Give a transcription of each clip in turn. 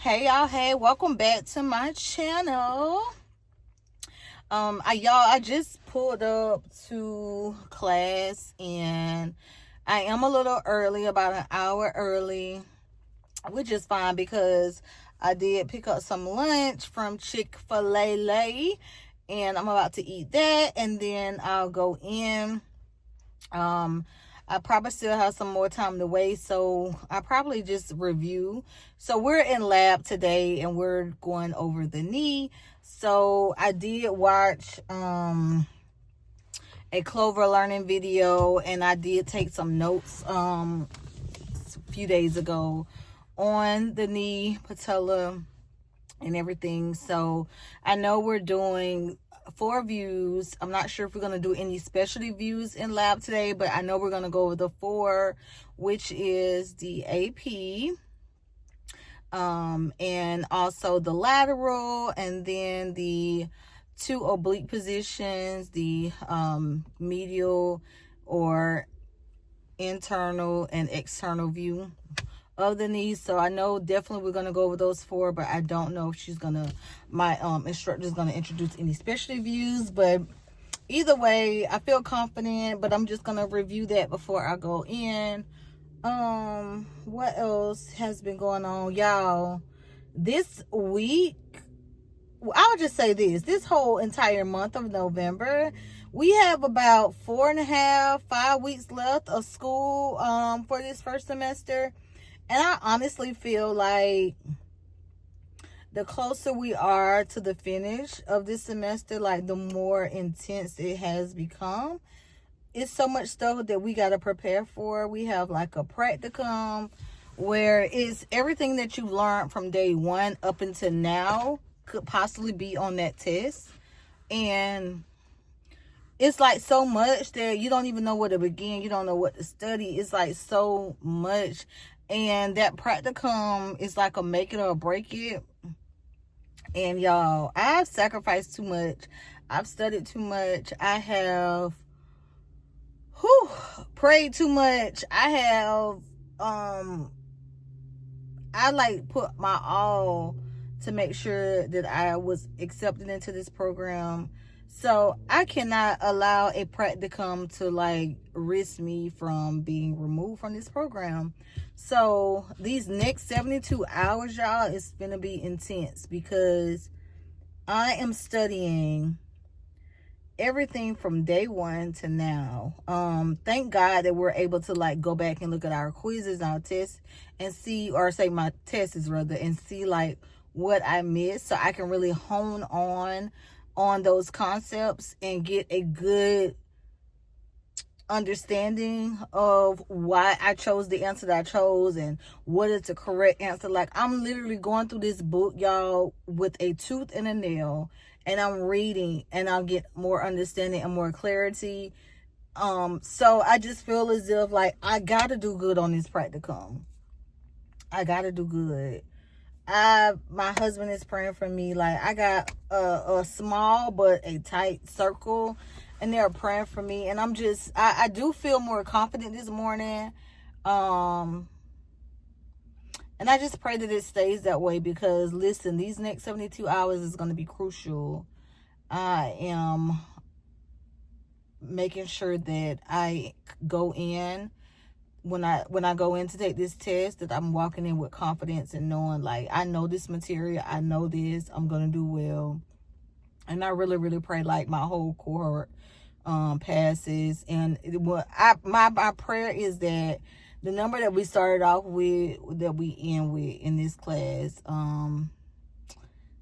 Hey y'all, hey, welcome back to my channel. I just pulled up to class and I am a little early, about an hour early, which is fine because I did pick up some lunch from Chick-fil-A and I'm about to eat that and then I'll go in. I probably still have some more time to wait, so I probably just review. So we're in lab today and we're going over the knee. So I did watch a Clover learning video and I did take some notes a few days ago on the knee, patella, and everything. So I know we're doing 4 views. I'm not sure if we're going to do any specialty views in lab today, but I know we're going to go over the 4, which is the AP, and also the lateral, and then the 2 oblique positions, the medial or internal and external view of the knees. So I know definitely we're going to go over those 4, but I don't know if my instructor is going to introduce any specialty views. But either way, I feel confident, but I'm just going to review that before I go in. What else has been going on, y'all? This week, I'll just say this whole entire month of November, we have about 4.5, 5 weeks left of school for this first semester. And I honestly feel like the closer we are to the finish of this semester, like the more intense it has become. It's so much stuff that we got to prepare for. We have like a practicum where it's everything that you learned from day 1 up until now could possibly be on that test. And it's like so much that you don't even know where to begin. You don't know what to study. It's like so much. And that practicum is like a make it or break it. And y'all, I've sacrificed too much. I've studied too much. I have prayed too much. I like put my all to make sure that I was accepted into this program. So I cannot allow a practicum to like risk me from being removed from this program. So these next 72 hours, y'all, is going to be intense because I am studying everything from day 1 to now. Thank God that we're able to like go back and look at our quizzes, our tests, and see, or say my tests rather, and see like what I missed, so I can really hone on those concepts and get a good understanding of why I chose the answer that I chose and what is the correct answer. Like, I'm literally going through this book, y'all, with a tooth and a nail, and I'm reading and I'll get more understanding and more clarity. So I just feel as if like I gotta do good on this practicum. I gotta do good. My husband is praying for me. Like, I got a small but a tight circle, and they're praying for me. And I do feel more confident this morning. And I just pray that it stays that way because, listen, these next 72 hours is going to be crucial. I am making sure that I go in when I go in to take this test, that I'm walking in with confidence and knowing like I know this material, I know this, I'm gonna do well. And I really, really pray like my whole cohort passes. And my prayer is that the number that we started off with, that we end with in this class,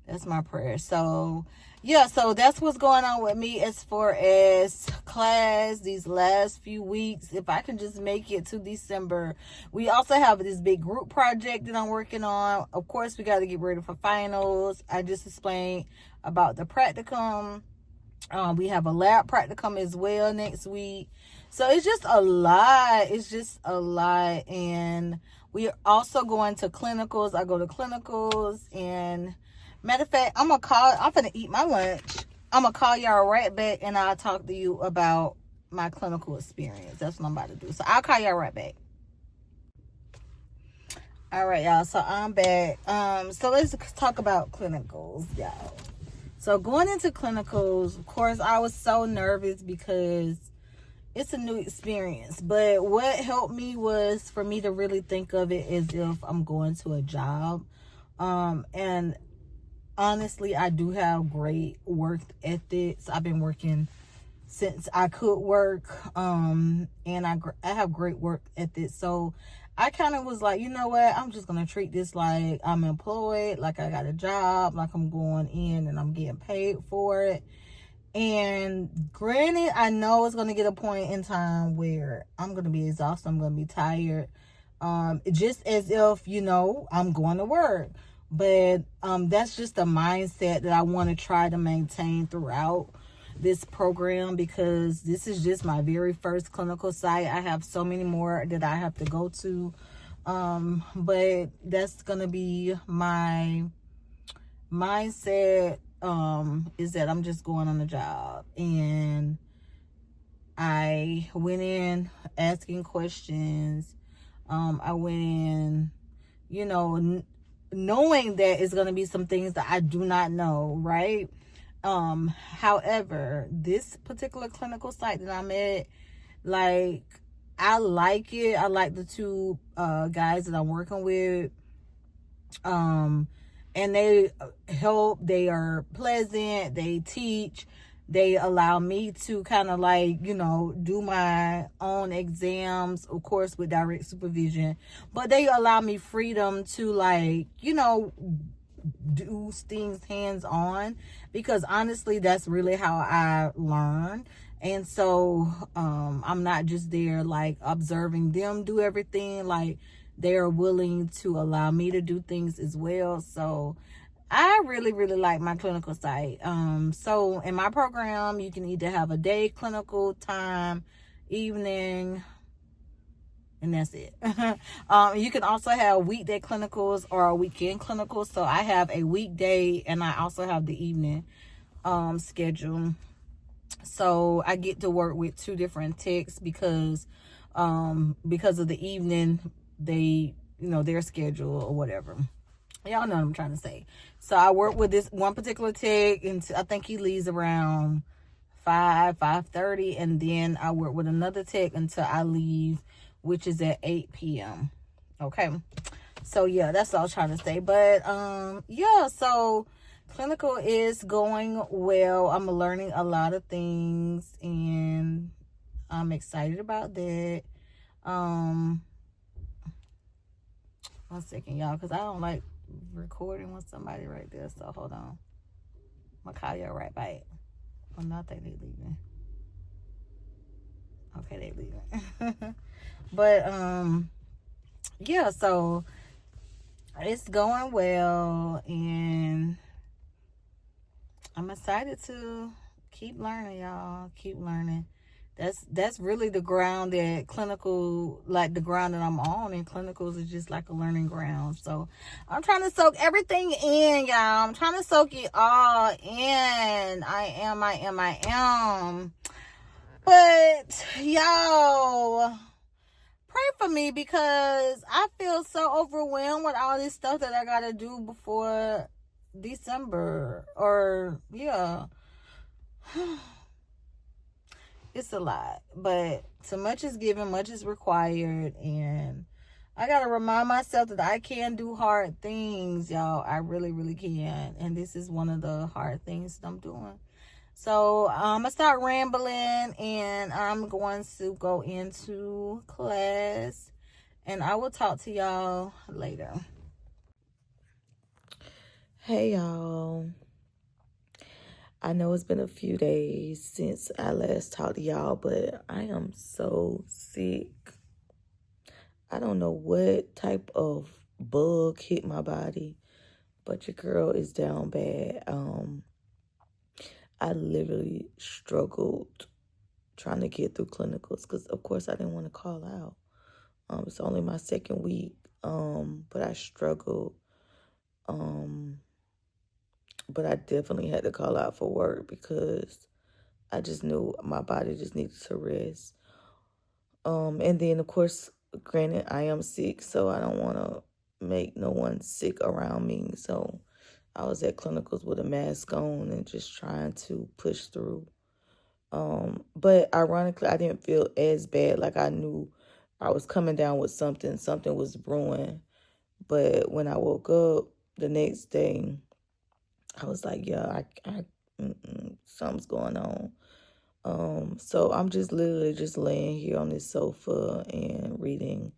that's my prayer. So yeah, so that's what's going on with me as far as class these last few weeks. If I can just make it to December. We also have this big group project that I'm working on. Of course, we got to get ready for finals. I just explained about the practicum. We have a lab practicum as well next week. So it's just a lot. It's just a lot. And we are also going to clinicals. I go to clinicals, and matter of fact, I'm finna eat my lunch. I'm gonna call y'all right back and I'll talk to you about my clinical experience. That's what I'm about to do. So I'll call y'all right back. All right, y'all. So I'm back. So let's talk about clinicals, y'all. So going into clinicals, of course, I was so nervous because it's a new experience. But what helped me was for me to really think of it as if I'm going to a job. And honestly, I do have great work ethics. I've been working since I could work, and I have great work ethics. So I kind of was like, you know what, I'm just gonna treat this like I'm employed, like I got a job, like I'm going in and I'm getting paid for it. And granted, I know it's gonna get a point in time where I'm gonna be exhausted, I'm gonna be tired, just as if, I'm going to work. But that's just a mindset that I want to try to maintain throughout this program, because this is just my very first clinical site. I have so many more that I have to go to, but that's gonna be my mindset, is that I'm just going on a job. And I went in asking questions. I went in, knowing that it's going to be some things that I do not know, right? However, this particular clinical site that I'm at, like, I like it. I like the two guys that I'm working with. And they help, they are pleasant, they teach, they allow me to kind of like, do my own exams, of course with direct supervision, but they allow me freedom to, like, do things hands on, because honestly that's really how I learn. And so I'm not just there like observing them do everything. Like, they're willing to allow me to do things as well. So I really, really like my clinical site. So in my program, you can either have a day clinical time, evening, and that's it. You can also have weekday clinicals or a weekend clinicals. So I have a weekday and I also have the evening schedule. So I get to work with two different techs because of the evening, they, their schedule or whatever. Y'all know what I'm trying to say. So I work with this one particular tech, and I think he leaves around 5:30, and then I work with another tech until I leave, which is at 8 p.m. Okay. So yeah, that's all I was trying to say. But yeah, so clinical is going well. I'm learning a lot of things and I'm excited about that. 1 second, y'all, because I don't like recording with somebody right there. So hold on. I'm gonna call y'all right back. Oh no, I think they leaving. Okay, they leaving. But yeah, so it's going well and I'm excited to keep learning, y'all. Keep learning. That's really the ground that clinical, like the ground that I'm on, and clinicals is just like a learning ground. So I'm trying to soak everything in, y'all. I'm trying to soak it all in. I am. But y'all, pray for me because I feel so overwhelmed with all this stuff that I gotta do before December. Or yeah. It's a lot, but so much is given, much is required, and I gotta remind myself that I can do hard things, y'all. I really, really can, and this is one of the hard things that I'm doing. So I'm gonna start rambling, and I'm going to go into class, and I will talk to y'all later. Hey, y'all. I know it's been a few days since I last talked to y'all, but I am so sick. I don't know what type of bug hit my body, but your girl is down bad. I literally struggled trying to get through clinicals because, of course, I didn't want to call out. It's only my second week, but I struggled. But I definitely had to call out for work because I just knew my body just needed to rest. And then, of course, granted, I am sick, so I don't want to make no one sick around me. So I was at clinicals with a mask on and just trying to push through. But ironically, I didn't feel as bad. Like I knew I was coming down with something. Something was brewing. But when I woke up the next day, I was like, yeah, something's going on. So I'm just literally just laying here on this sofa and reading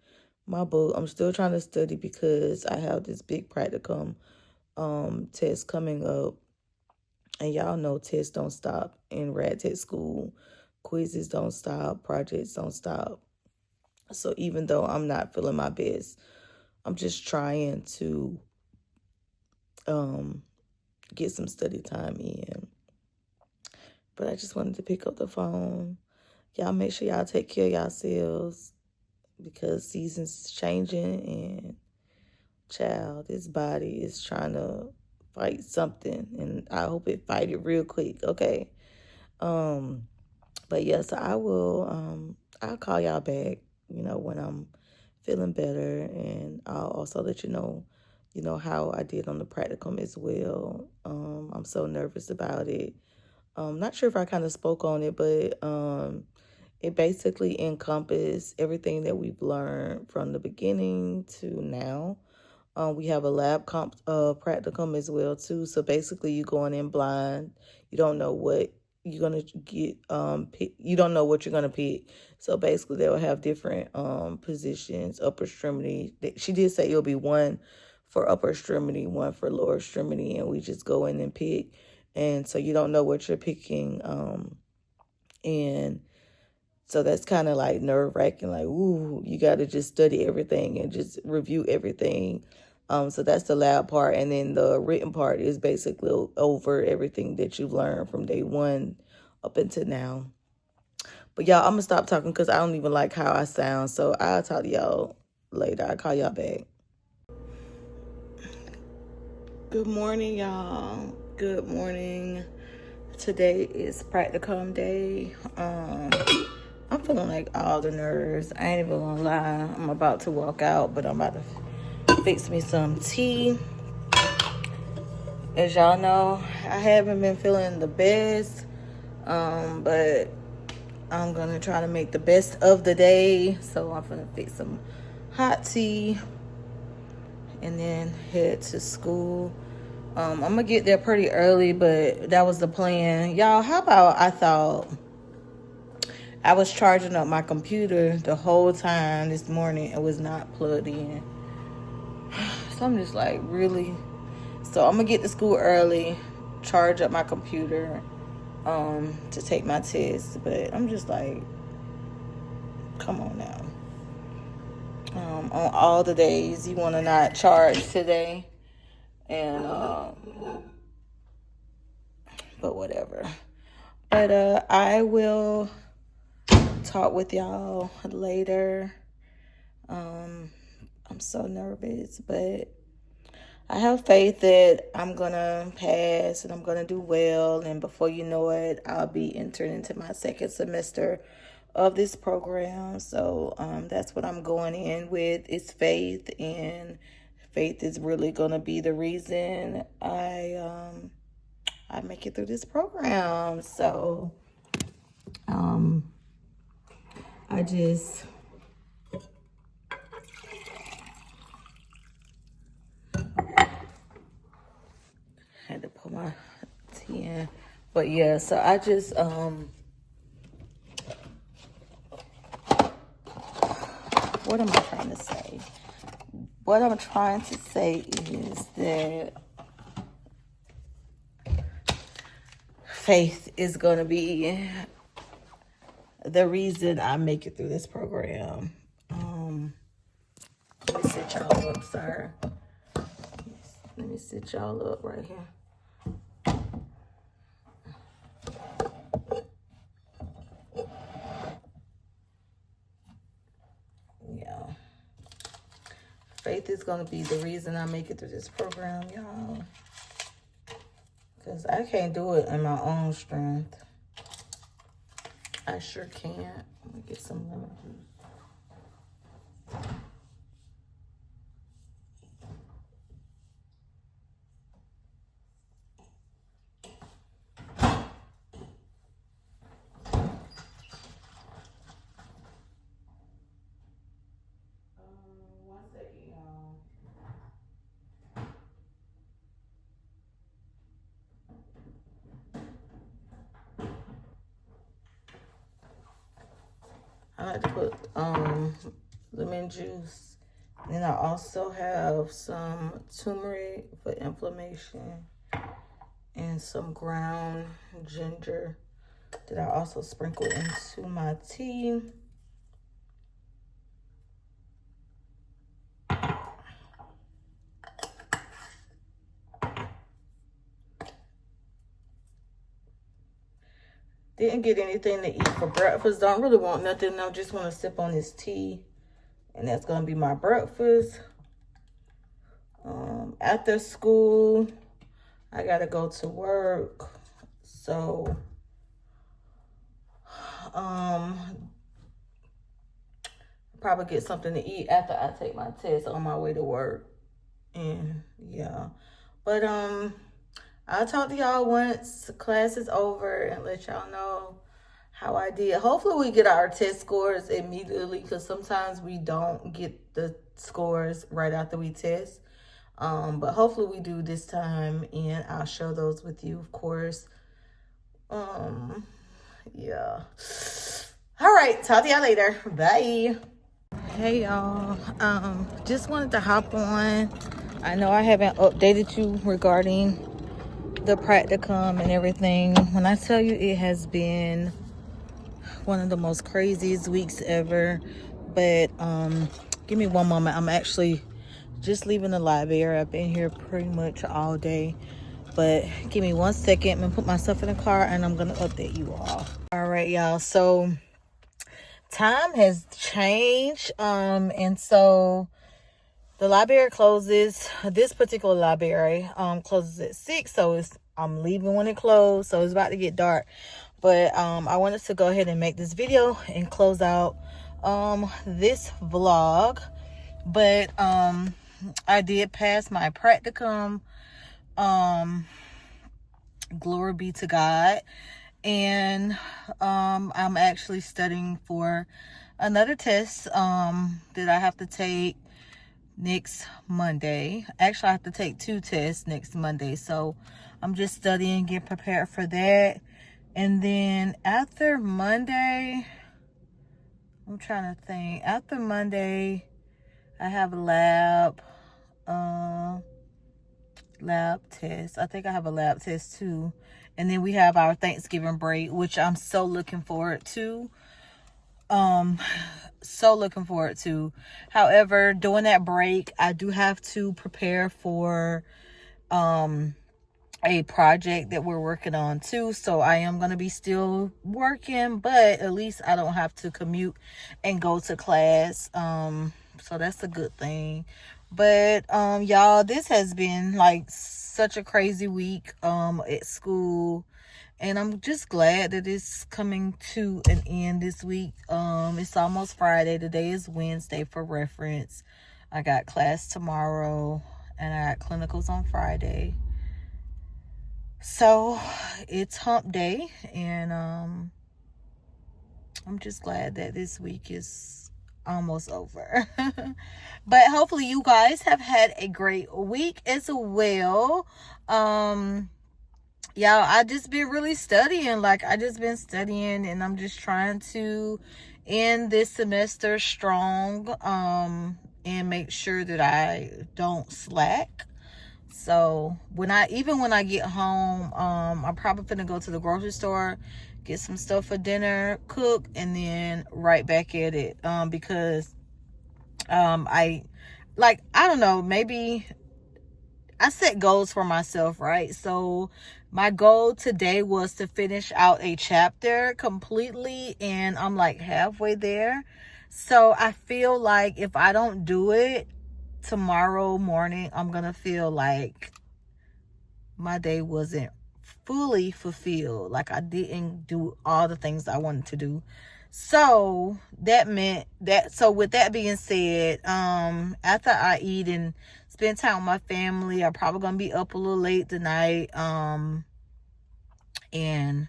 my book. I'm still trying to study because I have this big practicum test coming up. And y'all know tests don't stop in rad tech school. Quizzes don't stop. Projects don't stop. So even though I'm not feeling my best, I'm just trying to um, get some study time in. But I just wanted to pick up the phone. Y'all make sure y'all take care of yourselves because seasons changing and child, this body is trying to fight something and I hope it fight it real quick, okay? But yes, I'll call y'all back, when I'm feeling better, and I'll also let you know how I did on the practicum as well. I'm so nervous about it. Not sure if I kind of spoke on it, but it basically encompassed everything that we've learned from the beginning to now. We have a lab practicum as well too. So basically, you going in blind. You don't know what you're gonna get. You don't know what you're gonna pick. So basically, they'll have different positions, upper extremity. She did say it'll be one for upper extremity, one for lower extremity, and we just go in and pick. And so you don't know what you're picking. And so that's kind of like nerve wracking. Like, ooh, you got to just study everything and just review everything. So that's the lab part. And then the written part is basically over everything that you've learned from day one up until now. But y'all, I'm going to stop talking because I don't even like how I sound. So I'll talk to y'all later. I'll call y'all back. Good morning, y'all. Good morning. Today is practicum day. I'm feeling like all the nerves. I ain't even gonna lie. I'm about to walk out, but I'm about to fix me some tea. As y'all know, I haven't been feeling the best, but I'm gonna try to make the best of the day. So I'm gonna fix some hot tea and then head to school. I'm gonna get there pretty early, but that was the plan. Y'all, how about I thought I was charging up my computer the whole time this morning. It was not plugged in. So I'm just like, really? So I'm gonna get to school early, charge up my computer, to take my test. But I'm just like, come on now. On all the days you wanna not charge today. And but whatever. But I will talk with y'all later. I'm so nervous, but I have faith that I'm gonna pass and I'm gonna do well. And before you know it, I'll be entering into my second semester of this program. So that's what I'm going in with is faith, and faith is really gonna be the reason I make it through this program. So I just had to put my tea in. But yeah, so I just what am I trying to say? What I'm trying to say is that faith is going to be the reason I make it through this program. Let me sit y'all up, sir. Let me sit y'all up right here. Yeah. Faith is going to be the reason I make it through this program, y'all. Because I can't do it in my own strength. I sure can't. Let me get some lemon juice. I like to put lemon juice. Then I also have some turmeric for inflammation and some ground ginger that I also sprinkle into my tea. Didn't get anything to eat for breakfast. Don't really want nothing. I just want to sip on this tea. And that's going to be my breakfast. After school, I got to go to work. So, probably get something to eat after I take my test on my way to work. And yeah. But I'll talk to y'all once class is over and let y'all know how I did. Hopefully we get our test scores immediately, because sometimes we don't get the scores right after we test. But hopefully we do this time, and I'll share those with you, of course. Yeah. All right, talk to y'all later. Bye. Hey y'all, just wanted to hop on. I know I haven't updated you regarding the practicum and everything. When I tell you, it has been one of the most craziest weeks ever. But give me one moment. I'm actually just leaving the library. I've been here pretty much all day, but give me 1 second. I'm gonna put myself in the car and I'm gonna update you all. All right, y'all, so time has changed, and so the library closes. This particular library closes at 6, so I'm leaving when it closed, so it's about to get dark. But I wanted to go ahead and make this video and close out this vlog. But I did pass my practicum. Glory be to God. And I'm actually studying for another test that I have to take next Monday. Actually, I have to take 2 tests next Monday, so I'm just studying, getting prepared for that. And then after Monday, I'm trying to think. After Monday, I have a lab test. I think I have a lab test too. And then we have our Thanksgiving break, which I'm so looking forward to. So looking forward to. However, during that break, I do have to prepare for a project that we're working on too. So I am going to be still working, but at least I don't have to commute and go to class. So that's a good thing. But y'all, this has been like such a crazy week at school, and I'm just glad that it's coming to an end this week. It's almost Friday. Today is Wednesday for reference. I got class tomorrow and I got clinicals on Friday. So it's hump day, and I'm just glad that this week is almost over. But hopefully you guys have had a great week as well. Y'all, I just been really studying. Like, I just been studying, and I'm just trying to end this semester strong, and make sure that I don't slack. So when I get home, I'm probably gonna go to the grocery store, get some stuff for dinner, cook, and then right back at it. Because I don't know, maybe I set goals for myself, right? So my goal today was to finish out a chapter completely, and I'm like halfway there. So I feel like if I don't do it tomorrow morning, I'm gonna feel like my day wasn't fully fulfilled. Like, I didn't do all the things I wanted to do. So that meant that, so with that being said, after I eat and spend time with my family, I'm probably gonna be up a little late tonight, and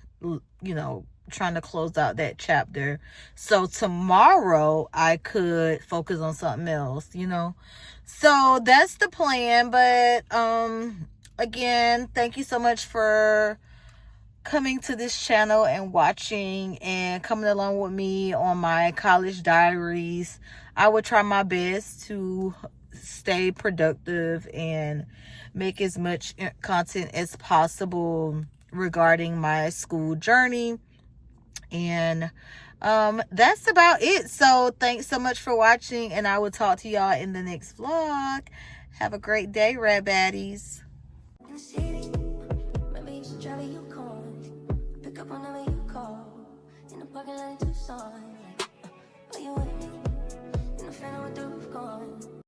trying to close out that chapter, so tomorrow I could focus on something else, so that's the plan. But again, thank you so much for coming to this channel and watching and coming along with me on my college diaries. I will try my best to stay productive and make as much content as possible regarding my school journey. And that's about it. So thanks so much for watching, and I will talk to y'all in the next vlog. Have a great day, Rad Baddies. Parking lot in Tucson, like, are you with me? In the phantom with the roof gone.